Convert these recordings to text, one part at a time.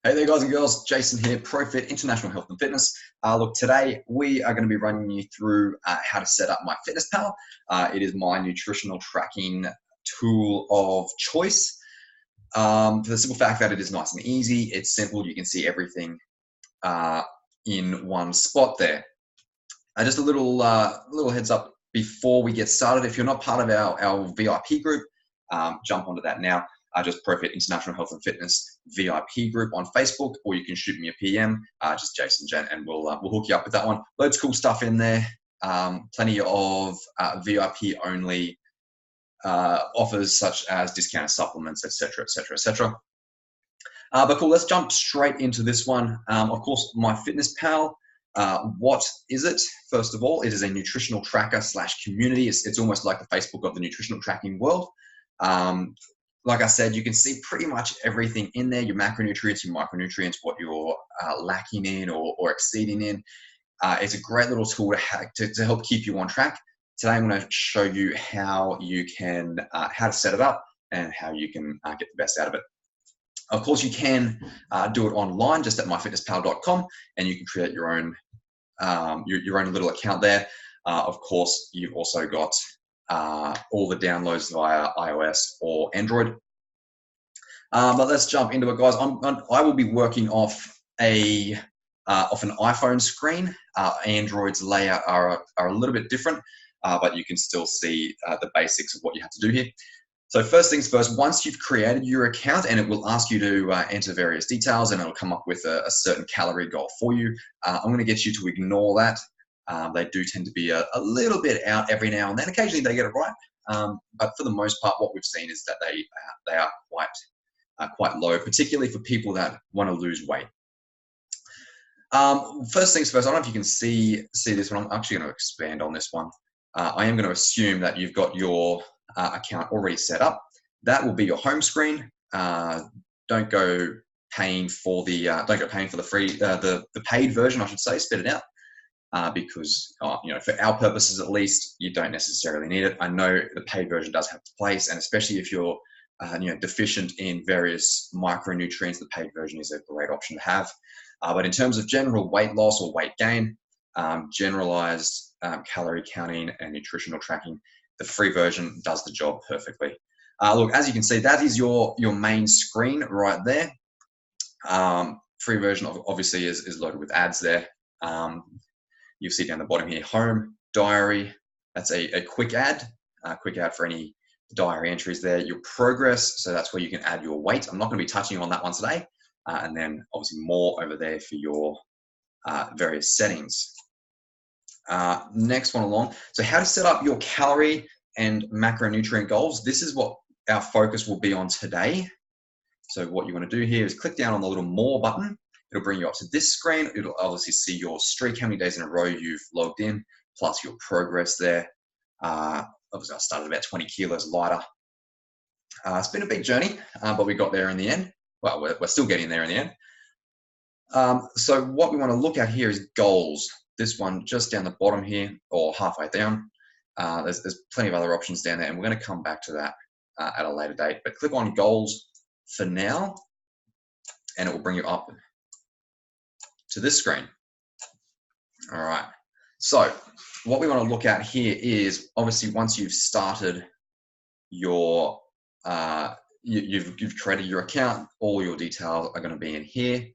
Hey there guys and girls, Jason here, ProFit International Health and Fitness. Look, today we are going to be running you through how to set up MyFitnessPal. It is my nutritional tracking tool of choice. For the simple fact that it is nice and easy, it's simple, you can see everything in one spot there. Just a little heads up before we get started. If you're not part of our VIP group, jump onto that now. Just ProFit International Health and Fitness VIP group on Facebook, or you can shoot me a PM, just Jason Gent, and we'll hook you up with that one. Loads of cool stuff in there. Plenty of VIP only offers such as discounted supplements, etc., etc., etc. But cool, let's jump straight into this one. Of course, MyFitnessPal. What is it? First of all, it is a nutritional tracker / community. It's almost like the Facebook of the nutritional tracking world. Like I said, you can see pretty much everything in there, your macronutrients, your micronutrients, what you're lacking in or exceeding in. It's a great little tool to help keep you on track. Today, I'm going to show you how you can, how to set it up and how you can get the best out of it. Of course, you can do it online just at myfitnesspal.com, and you can create your own little account there. Of course, you've also got all the downloads via iOS or Android. But let's jump into it, guys. I will be working off an iPhone screen. Android's layout are a little bit different, but you can still see the basics of what you have to do here. So first things first, once you've created your account, and it will ask you to enter various details, and it'll come up with a certain calorie goal for you. I'm going to get you to ignore that. They do tend to be a little bit out every now and then. Occasionally they get it right, but for the most part, what we've seen is that they are quite low, particularly for people that want to lose weight. First things first, I don't know if you can see this one. I'm actually going to expand on this one. I am going to assume that you've got your account already set up. That will be your home screen. Don't go paying for the free, the paid version, I should say. Spit it out. Because for our purposes at least, you don't necessarily need it. I know the paid version does have its place, and especially if you're deficient in various micronutrients, the paid version is a great option to have. But in terms of general weight loss or weight gain, generalized calorie counting and nutritional tracking, the free version does the job perfectly. Look, as you can see, that is your main screen right there. Free version obviously is loaded with ads there. You see down the bottom here, home, diary. That's a quick ad for any diary entries there. Your progress, so that's where you can add your weight. I'm not going to be touching on that one today. And then obviously more over there for your various settings. Next one along. So how to set up your calorie and macronutrient goals. This is what our focus will be on today. So what you want to do here is click down on the little more button. It'll bring you up to this screen. It'll obviously see your streak, how many days in a row you've logged in, plus your progress there. Obviously, I started about 20 kilos lighter. It's been a big journey, but we got there in the end. Well, we're still getting there in the end. So what we want to look at here is goals. This one just down the bottom here, or halfway down. There's plenty of other options down there, and we're going to come back to that at a later date. But click on goals for now, and it will bring you up to this screen. All right. So what we want to look at here is obviously once you've started your, you've created your account, all your details are going to be in here.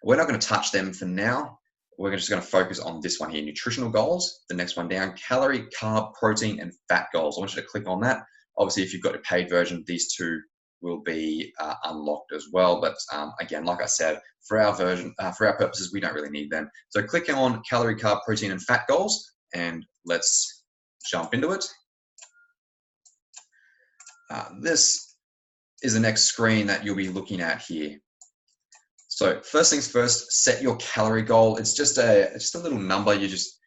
We're not going to touch them for now. We're just going to focus on this one here, nutritional goals. The next one down, calorie, carb, protein, and fat goals. I want you to click on that. Obviously, if you've got a paid version, these two will be unlocked as well. But again, like I said, for our version, for our purposes, we don't really need them. So click on calorie, carb, protein, and fat goals, and let's jump into it. This is the next screen that you'll be looking at here. So first things first, set your calorie goal. It's just a little number. You just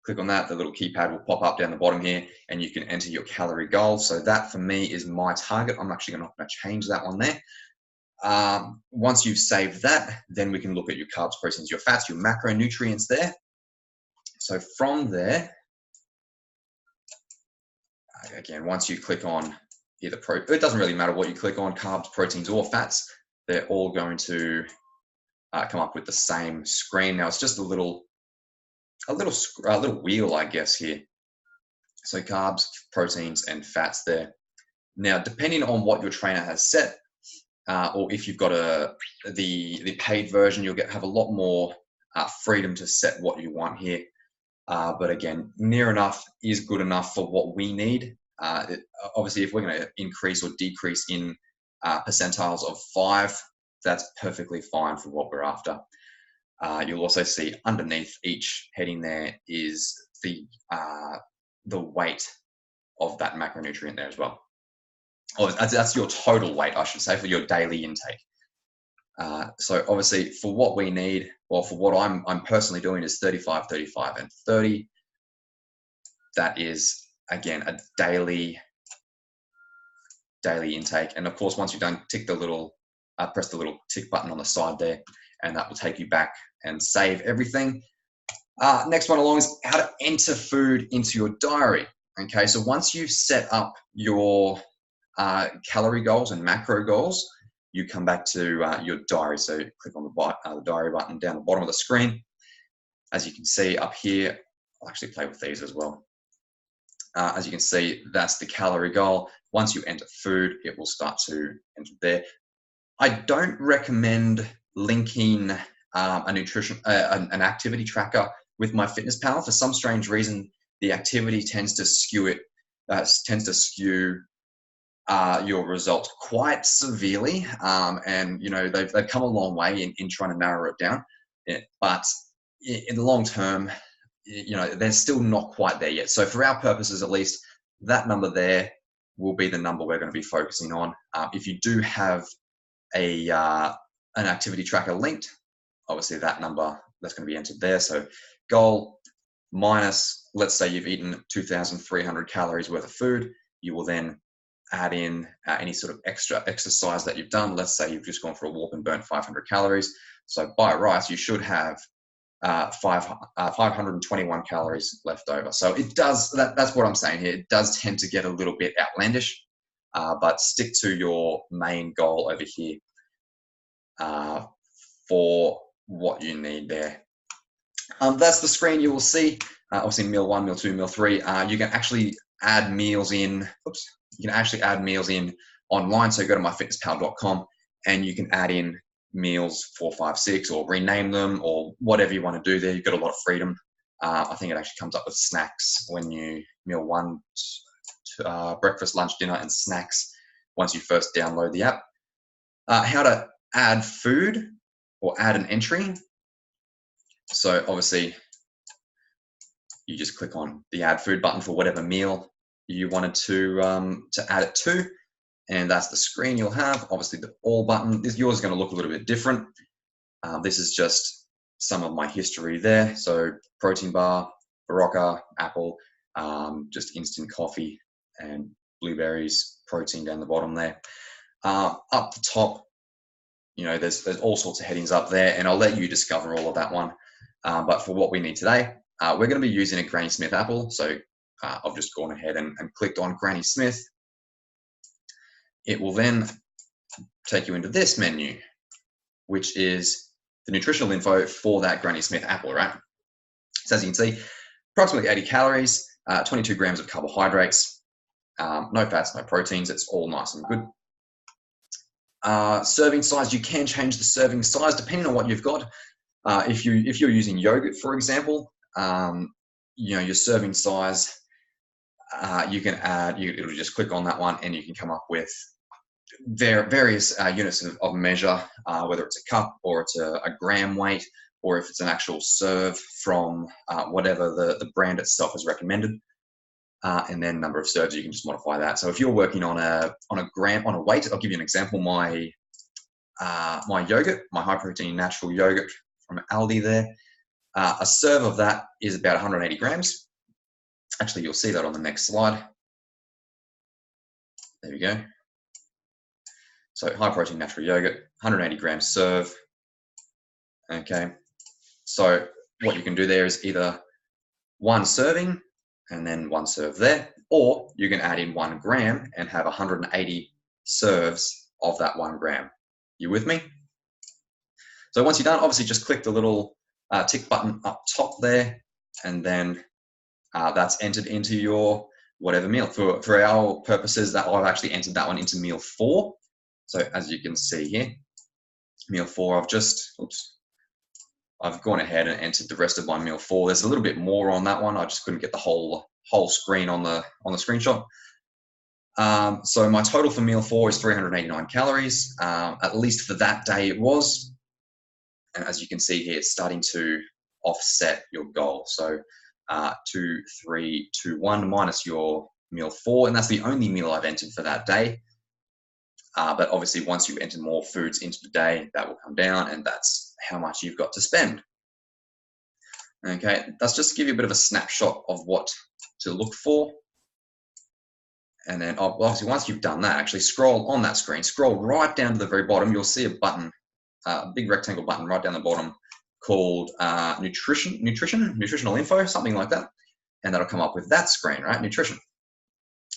click on that. The little keypad will pop up down the bottom here, and you can enter your calorie goal. So that for me is my target. I'm actually not going to change that one there. Once you've saved that, then we can look at your carbs, proteins, your fats, your macronutrients there. So from there, again, once you click on either it doesn't really matter what you click on, carbs, proteins, or fats, they're all going to come up with the same screen. Now it's just a little wheel, I guess, here. So carbs, proteins, and fats there. Now, depending on what your trainer has set, or if you've got the paid version, you'll have a lot more freedom to set what you want here. But again, near enough is good enough for what we need. Obviously, if we're going to increase or decrease in percentiles of 5, that's perfectly fine for what we're after. You'll also see underneath each heading there is the weight of that macronutrient there as well. Oh, that's your total weight, I should say, for your daily intake. So obviously, for what we need, well, for what I'm personally doing is 35, 35, and 30. That is, again, a daily intake. And of course, once you're done, tick the little, press the little tick button on the side there, and that will take you back and save everything. Next one along is how to enter food into your diary. Okay, so once you've set up your calorie goals and macro goals, you come back to your diary. So click on the diary button down the bottom of the screen. As you can see up here, I'll actually play with these as well. As you can see, that's the calorie goal. Once you enter food, it will start to enter there. I don't recommend linking an activity tracker with MyFitnessPal. For some strange reason, the activity tends to skew your results quite severely. And you know, they've come a long way in trying to narrow it down. But in the long term, you know, they're still not quite there yet. So for our purposes, at least, that number there will be the number we're going to be focusing on. If you do have an activity tracker linked, obviously that number that's going to be entered there. So goal minus, let's say you've eaten 2,300 calories worth of food, you will then add in any sort of extra exercise that you've done. Let's say you've just gone for a walk and burnt 500 calories. So by rights, you should have 521 calories left over. So it does, that's what I'm saying here. It does tend to get a little bit outlandish, but stick to your main goal over here for what you need there. That's the screen you will see. Obviously meal 1, meal 2, meal 3. You can actually add meals in, you can actually add meals in online. So go to myfitnesspal.com and you can add in meals 4, 5, 6, or rename them, or whatever you want to do there. You've got a lot of freedom. I think it actually comes up with snacks when you meal 1, breakfast, lunch, dinner, and snacks once you first download the app. How to add food or add an entry. So obviously you just click on the add food button for whatever meal you wanted to add it to, and that's the screen you'll have. Obviously the all button, yours is going to look a little bit different. This is just some of my history there. So protein bar, Barocca, apple, just instant coffee, and blueberries, protein down the bottom there. Up the top, you know, there's all sorts of headings up there, and I'll let you discover all of that one. But for what we need today, we're going to be using a Granny Smith apple. So I've just gone ahead and clicked on Granny Smith. It will then take you into this menu, which is the nutritional info for that Granny Smith apple, right? So as you can see, approximately 80 calories, 22 grams of carbohydrates, no fats, no proteins. It's all nice and good. Serving size, you can change the serving size depending on what you've got. If you're using yogurt, for example, you know, your serving size, you can add, it'll just click on that one and you can come up with various units of measure, whether it's a cup or it's a gram weight, or if it's an actual serve from whatever the brand itself has recommended. And then number of serves, you can just modify that. So if you're working on a weight, I'll give you an example. My yogurt, my high protein natural yogurt from Aldi there, a serve of that is about 180 grams. Actually, you'll see that on the next slide. There we go. So high protein natural yogurt, 180 grams serve. Okay. So what you can do there is either one serving and then one serve there, or you can add in 1 gram and have 180 serves of that 1 gram. You with me? So once you're done, obviously just click the little tick button up top there, and then that's entered into your whatever meal. For our purposes, that I've actually entered that one into meal 4. So as you can see here, meal 4, I've gone ahead and entered the rest of my meal 4. There's a little bit more on that one. I just couldn't get the whole screen on the screenshot. So my total for meal 4 is 389 calories. At least for that day it was. And as you can see here, it's starting to offset your goal. So 2, 3, 2, 1 minus your meal 4, and that's the only meal I've entered for that day. But obviously once you enter more foods into the day, that will come down, and that's how much you've got to spend. Okay, that's just to give you a bit of a snapshot of what to look for. And then obviously once you've done that, actually scroll on that screen, scroll right down to the very bottom, you'll see a button, a big rectangle button right down the bottom called nutritional info, something like that. And that'll come up with that screen, right? Nutrition.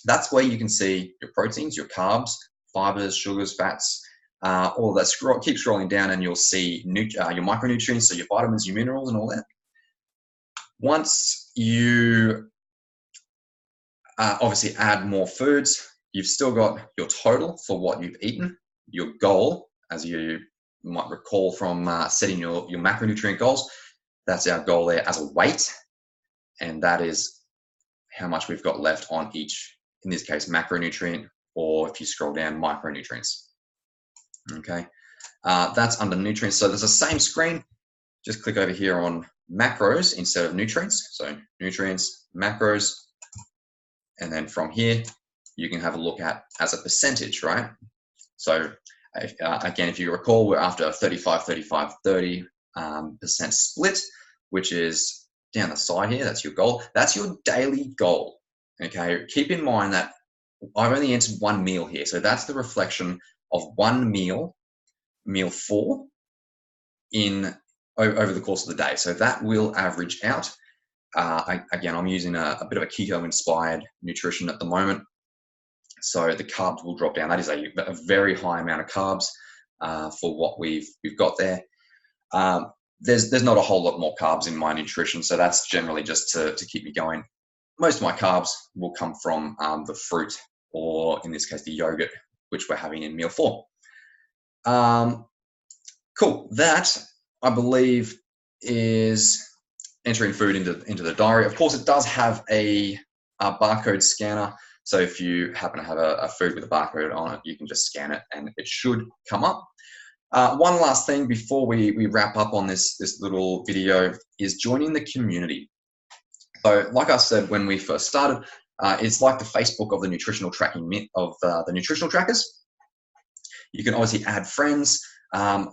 That's where you can see your proteins, your carbs, fibers, sugars, fats, all of that. Keep scrolling down and you'll see your micronutrients, so your vitamins, your minerals, and all that. Once you obviously add more foods, you've still got your total for what you've eaten, your goal, as you might recall from setting your macronutrient goals. That's our goal there as a weight, and that is how much we've got left on each, in this case, macronutrient, or if you scroll down, micronutrients. Okay, that's under nutrients. So there's the same screen, just click over here on macros instead of nutrients. So nutrients, macros, and then from here, you can have a look at as a percentage, right? So again, if you recall, we're after a 35, 35, 30% split, which is down the side here. That's your goal. That's your daily goal. Okay, keep in mind that I've only entered one meal here. So that's the reflection of one meal, meal 4, over the course of the day. So that will average out. Again, I'm using a bit of a keto-inspired nutrition at the moment. So the carbs will drop down. That is a very high amount of carbs for what we've got there. There's not a whole lot more carbs in my nutrition, so that's generally just to keep me going. Most of my carbs will come from the fruit, or in this case, the yogurt, which we're having in meal 4. Cool. That, I believe, is entering food into the diary. Of course, it does have a barcode scanner. So if you happen to have a food with a barcode on it, you can just scan it and it should come up. One last thing before we wrap up on this little video is joining the community. So like I said when we first started, it's like the Facebook of the nutritional tracking of the nutritional trackers. You can obviously add friends.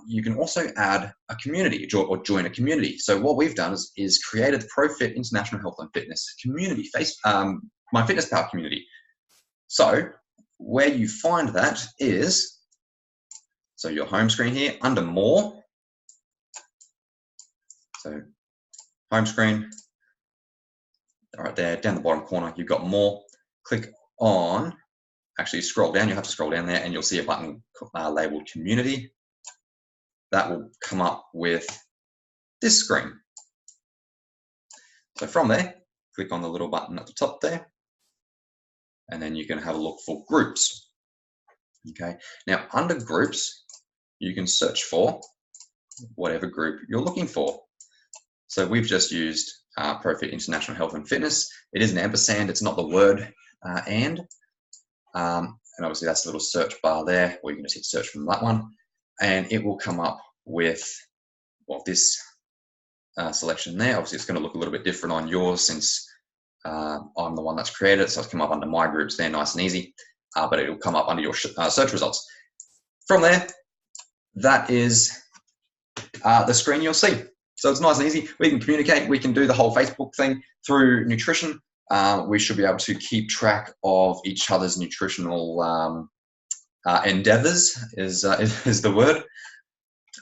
You can also add a community or join a community. So what we've done is created the ProFit International Health and Fitness community, MyFitnessPal community. So where you find that is, so your home screen here under more. So home screen, right there, down the bottom corner, you've got more. Click on, actually scroll down, you'll have to scroll down there and you'll see a button labeled community. That will come up with this screen. So from there, click on the little button at the top there, and then you can have a look for groups. Okay, now under groups, you can search for whatever group you're looking for. So we've just used ProFit International Health and Fitness. It is an ampersand, it's not the word and obviously that's a little search bar there, or you can just hit search from that one, and it will come up with, well, this selection there. Obviously it's going to look a little bit different on yours since I'm the one that's created it, so it's come up under my groups there, nice and easy, but it will come up under your search results. From there, that is the screen you'll see. So it's nice and easy. We can communicate, we can do the whole Facebook thing through nutrition. We should be able to keep track of each other's nutritional endeavors is the word.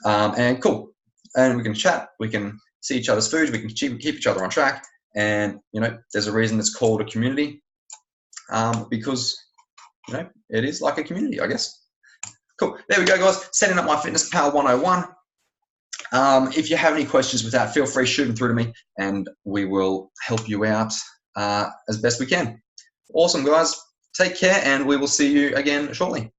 And cool. And we can chat, we can see each other's foods, we can keep each other on track. And, you know, there's a reason it's called a community because, you know, it is like a community, I guess. Cool. There we go, guys. Setting up MyFitnessPal 101. If you have any questions with that, feel free to shoot them through to me and we will help you out as best we can. Awesome, guys. Take care and we will see you again shortly.